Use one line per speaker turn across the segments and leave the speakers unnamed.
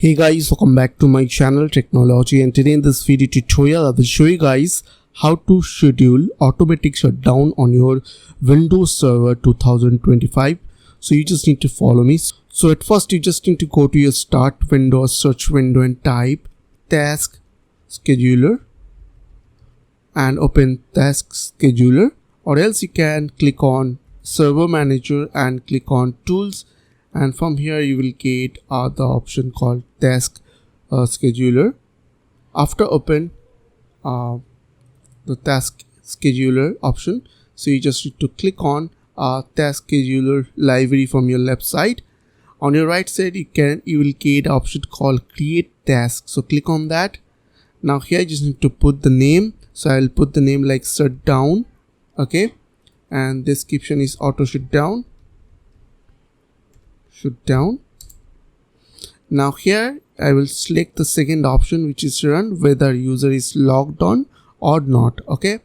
Hey guys, welcome back to my channel Technology, and today in this video tutorial I will show you guys how to schedule automatic shutdown on your Windows Server 2025. So you just need to follow me. So at first you just need to go to your start window, search window, and type task scheduler and open task scheduler, or else you can click on server manager and click on tools, and from here you will get the option called task scheduler. After open the task scheduler option, so you just need to click on task scheduler library from your left side. On your right side you will get an option called create task, so click on that. Now here you just need to put the name, so I'll put the name like Shutdown, okay, and description is auto shutdown. Now here I will select the second option, which is run whether user is logged on or not. Okay,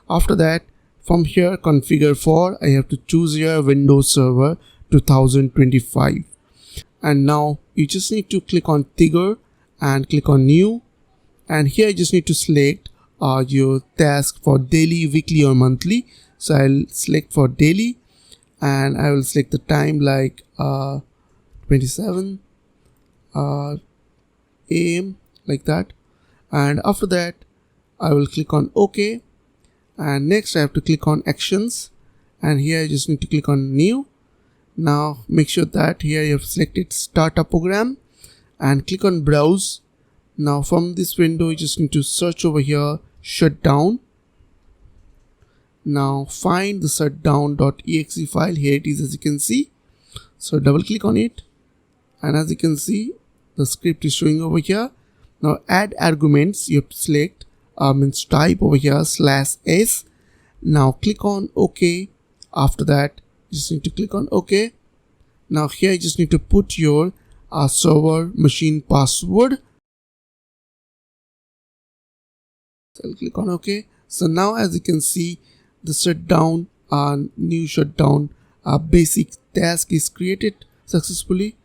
after that from here configure for, I have to choose here Windows Server 2025, and now you just need to click on trigger and click on new, and here you just need to select your task for daily, weekly or monthly. So I'll select for daily, and I will select the time like 27 AM like that, and after that I will click on OK, and next I have to click on actions, and here I just need to click on new. Now make sure that here you have selected start a program and click on browse. Now from this window you just need to search over here shutdown. Now find the shutdown.exe file. Here it is, as you can see. So double click on it, and as you can see the script is showing over here. Now add arguments, you have to select means type over here /s. Now click on OK. After that you just need to click on OK. Now here you just need to put your server machine password. So I'll click on OK. So now as you can see, the shutdown new shutdown basic task is created successfully.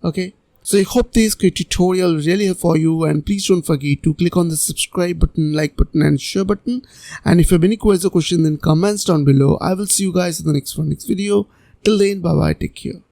Okay, so I hope this great tutorial really helped for you, and please don't forget to click on the subscribe button, like button, and share button. And if you have any questions or questions, then comments down below. I will see you guys in the next video. Till then, bye bye, take care.